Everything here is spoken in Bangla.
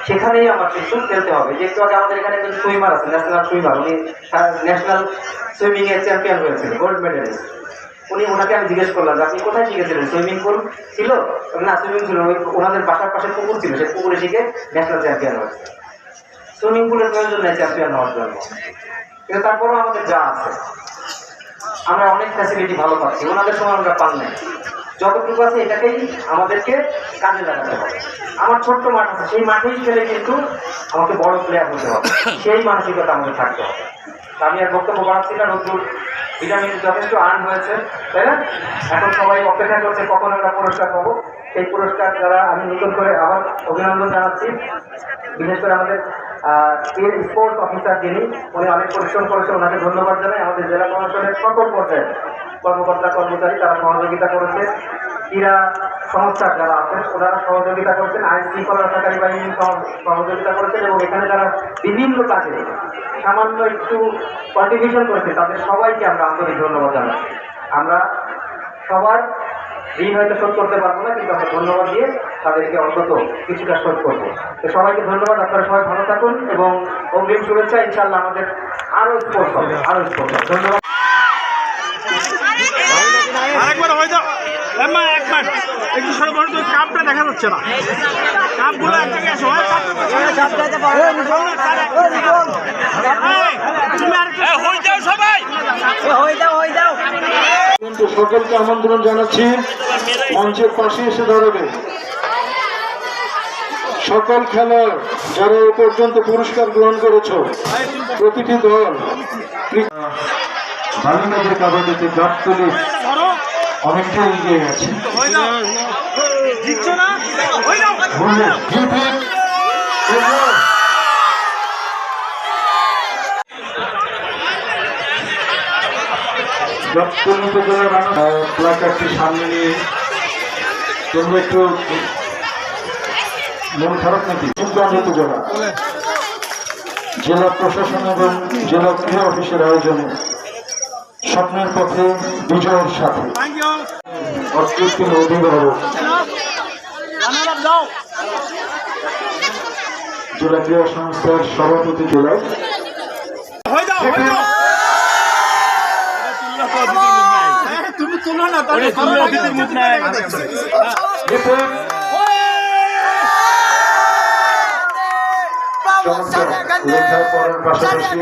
সেখানেই আমার কিন্তু খেলতে হবে। যে একটু আগে আমাদের এখানে একজন সুইমার আছে, ন্যাশনাল সুইমার, উনি ন্যাশনাল সুইমিং এর চ্যাম্পিয়ন হয়েছিল, গোল্ড মেডেলিস্ট। ওনাকে আমি জিজ্ঞেস করলাম যে আপনি কোথায় শিখেছিলেন, সুইমিং পুল ছিল না? সুইমিং ছিল, ওই ওনাদের বাসার পাশে পুকুর ছিল, সেই পুকুরে শিখে ন্যাশনাল চ্যাম্পিয়ন হয়েছে। সুইমিং পুলের প্রয়োজন নেই চ্যাম্পিয়ন হওয়ার জন্য, কিন্তু তারপরেও আমাদের যা আছে, আমরা অনেক ফ্যাসিলিটি ভালো পাচ্ছি, ওনাদের সময় আমরা পান নাই। যতটুকু আছে এটাকেই আমাদেরকে কাজে লাগাতে হবে। আমার ছোট্ট মাঠ আছে, সেই মাঠেই খেলে কিন্তু আমাকে বড় প্লেয়ার হতে হবে, সেই মানসিকতা আমাদের থাকতে হবে। আমি আর বক্তব্য বাড়াচ্ছি না, নতুন ভিটামিন যথেষ্ট আর্ন হয়েছে, তাই না? এখন সবাই অপেক্ষা করছে কখন আমরা পুরস্কার পাবো। সেই পুরস্কার দ্বারা আমি নতুন করে আবার অভিনন্দন জানাচ্ছি, বিশেষ করে আমাদের স্পোর্টস অফিসার যিনি, উনি অনেক পরিশ্রম করেছে, ওনাকে ধন্যবাদ জানাই। আমাদের জেলা প্রশাসনের সকল পর্যায়ে কর্মকর্তা কর্মচারী তারা সহযোগিতা করেছে, ক্রীড়া সংস্থার যারা আছেন ওনারা সহযোগিতা করছেন, আইন শৃঙ্খলা রক্ষাকারী বাহিনী সহযোগিতা করেছেন, এবং এখানে যারা বিভিন্ন কাজে সামান্য একটু কন্ট্রিবিউশন করেছে তাদের সবাইকে আমরা আন্তরিক ধন্যবাদ জানাই। আমরা সবার ঋণ হয়তো শোধ করতে পারবো না, কিন্তু আমরা ধন্যবাদ দিয়ে তাদেরকে অন্তত কিছুটা শোধ করবো। তো সবাইকে ধন্যবাদ, আপনারা সবাই ভালো থাকুন এবং অগ্রিম শুভেচ্ছা। ইনশাআল্লাহ আমাদের আরো স্পোর্টস হবে, আরো স্পোর্টস হবে। ধন্যবাদ। আরেকবার হয়ে যাও একবার একটু সরে বড় তো কাপটা দেখা যাচ্ছে না, কাপগুলো এক জায়গায় আসো। কিন্তু সকলকে আমন্ত্রণ জানাচ্ছি মঞ্চের পাশে এসে দাঁড়াবে। সকল খেলোয়াড় যারা এ পর্যন্ত পুরস্কার গ্রহণ করেছ, প্রতিটি দল বাংলাদেশের কাবাডিতে গাবতলী অনেকটা এগিয়ে গেছে। গাবতলী উপজেলার প্লাকারটি সামনে নিয়ে তোমরা একটু মন খারাপ নাকি? শিবগঞ্জ উপজেলা জেলা প্রশাসন এবং জেলা ক্রীড়া অফিসের আয়োজনে স্বপ্নের পথে বিজয়ের সাথে অত্যুত্তম অভিভাবক জেলা ক্রীড়া সংস্থার সভাপতি জেলায় তুমি তুলো না, চমৎকার লেখাপড়ার পাশাপাশি